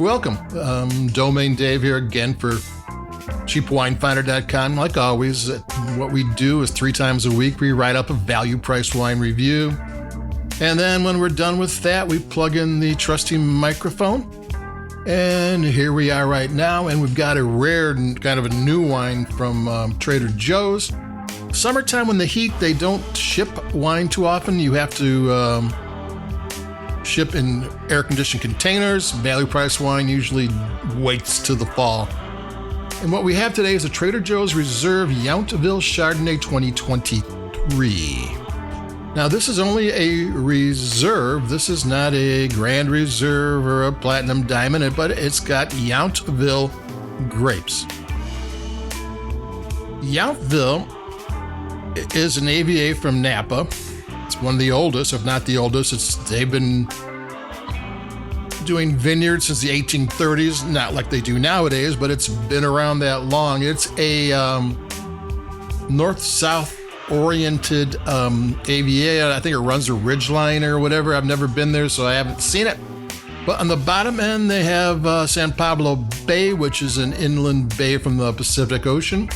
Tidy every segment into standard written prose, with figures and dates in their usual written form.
Welcome. Domain Dave here again for cheapwinefinder.com. Like always, what we do is 3 times a week, we write up a value price wine review. And then when we're done with that, we plug in the trusty microphone. And here we are right now. And we've got a rare kind of a new wine from Trader Joe's. Summertime, when the heat, they don't ship wine too often. You have to ship in air-conditioned containers. Value price wine usually waits till the fall. And what we have today is a Trader Joe's Reserve Yountville Chardonnay 2023. Now, this is only a reserve. This is not a Grand Reserve or a Platinum Diamond, but it's got Yountville grapes. Yountville is an AVA from Napa. It's one of the oldest, if not the oldest. They've been doing vineyards since the 1830s, not like they do nowadays, but it's been around that long. It's a north-south oriented AVA. I think it runs a ridgeline or whatever. I've never been there, so I haven't seen it. But on the bottom end, they have San Pablo Bay, which is an inland bay from the Pacific Ocean,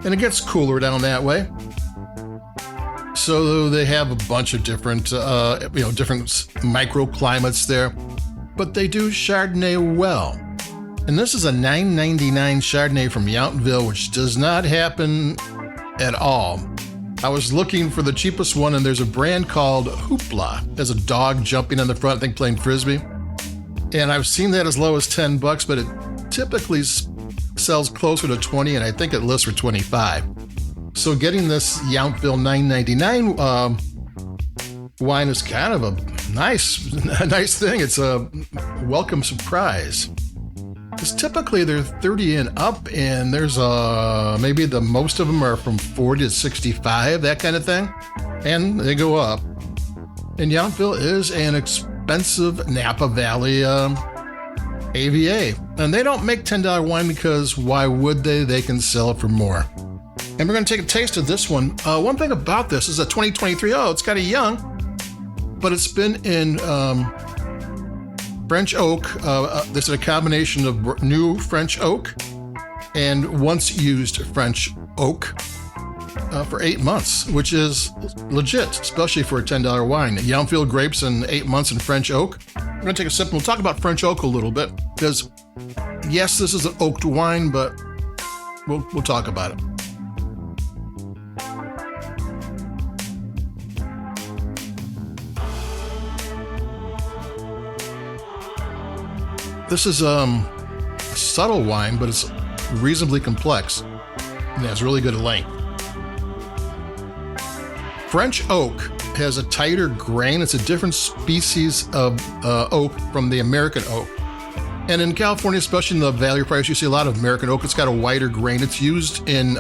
and it gets cooler down that way. So they have a bunch of different, different microclimates there, but they do Chardonnay well. And this is a $9.99 Chardonnay from Yountville, which does not happen at all. I was looking for the cheapest one, and there's a brand called Hoopla. There's a dog jumping on the front, I think playing Frisbee. And I've seen that as low as $10, but it typically sells closer to 20, and I think it lists for 25. So getting this Yountville $9.99 wine is kind of a nice thing. It's a welcome surprise. Because typically they're 30 and up, and there's maybe the most of them are from 40 to 65, that kind of thing, and they go up. And Yountville is an expensive Napa Valley AVA, and they don't make $10 wine because why would they? They can sell it for more. And we're going to take a taste of this one. One thing about this is a 2023. Oh, it's kind of young, but it's been in French oak. This is a combination of new French oak and once used French oak for 8 months, which is legit, especially for a $10 wine. Yountville grapes and 8 months in French oak. We're going to take a sip and we'll talk about French oak a little bit because, yes, this is an oaked wine, but we'll talk about it. This is a subtle wine, but it's reasonably complex and has really good length. French oak has a tighter grain. It's a different species of oak from the American oak. And in California, especially in the value price, you see a lot of American oak. It's got a wider grain. It's used in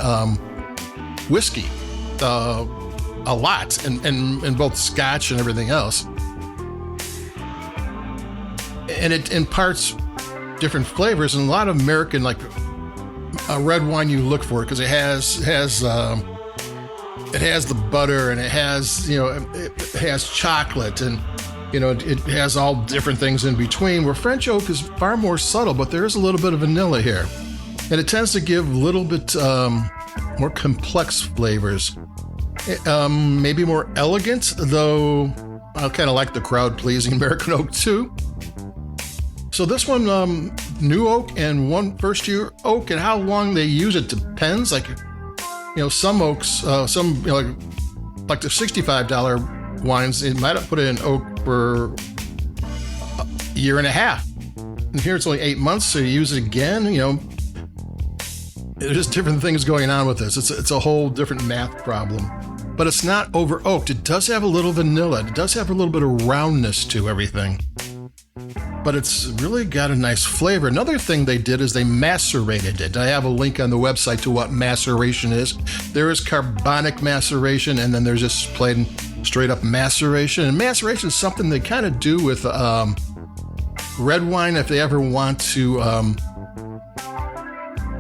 whiskey a lot, and in both Scotch and everything else. And it imparts different flavors, and a lot of American, like a red wine, you look for it because it has the butter, and it has it has chocolate, and it has all different things in between. Where French oak is far more subtle, but there is a little bit of vanilla here, and it tends to give a little bit more complex flavors. Maybe more elegant, though. I kind of like the crowd-pleasing American oak too. So this one, new oak and one first-year oak, and how long they use it depends. Like, some oaks, like the $65 wines, it might have put in oak for a year and a half. And here it's only 8 months, so you use it again. There's just different things going on with this. It's a whole different math problem. But it's not over-oaked. It does have a little vanilla. It does have a little bit of roundness to everything. But it's really got a nice flavor. Another thing they did is they macerated it. I have a link on the website to what maceration is. There is carbonic maceration, and then there's just plain straight up maceration. And maceration is something they kind of do with red wine if they ever want to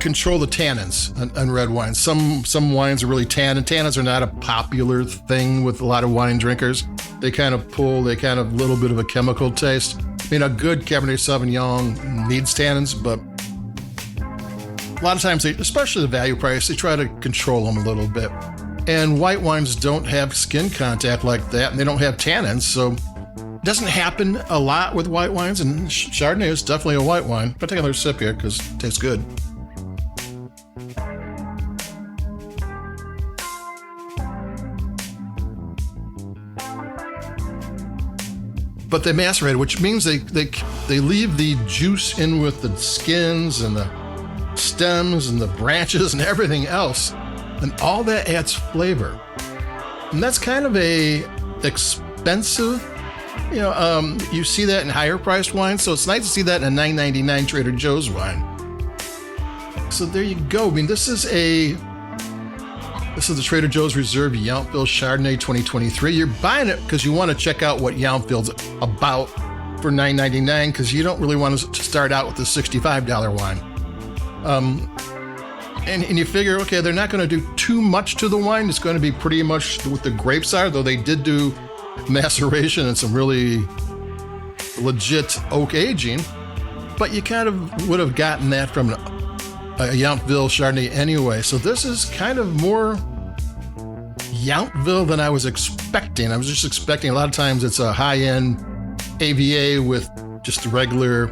control the tannins on red wine. Some wines are really tannin. Tannins are not a popular thing with a lot of wine drinkers. They kind of a little bit of a chemical taste. I mean, a good Cabernet Sauvignon needs tannins, but a lot of times, especially the value price, they try to control them a little bit. And white wines don't have skin contact like that, and they don't have tannins, so it doesn't happen a lot with white wines, and Chardonnay is definitely a white wine. I'll take another sip here because it tastes good. But they macerate, which means they leave the juice in with the skins and the stems and the branches and everything else, and all that adds flavor. And that's kind of a expensive, you see that in higher priced wines, so it's nice to see that in a $9.99 Trader Joe's wine. So there you go. I mean, this is the Trader Joe's Reserve Yountville Chardonnay 2023. You're buying it because you want to check out what Yountville's about for $9.99, because you don't really want to start out with the $65 wine. And you figure, okay, they're not going to do too much to the wine. It's going to be pretty much what the grapes are, though they did do maceration and some really legit oak aging. But you kind of would have gotten that from a Yountville Chardonnay anyway. So this is kind of more Yountville than I was expecting. I was just expecting, a lot of times it's a high-end AVA with just regular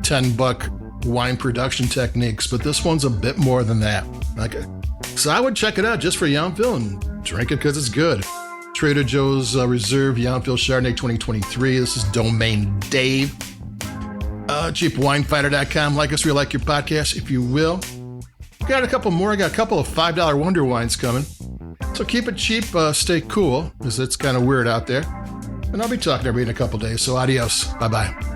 $10 wine production techniques, but this one's a bit more than that. Okay. So I would check it out just for Yountville and drink it because it's good. Trader Joe's Reserve Yountville Chardonnay 2023. This is Domain Dave. CheapWinefinder.com. Like us, we like your podcast, if you will. Got a couple more. I got a couple of $5 wonder wines coming. So keep it cheap, stay cool, because it's kind of weird out there. And I'll be talking to everybody in a couple days. So adios. Bye-bye.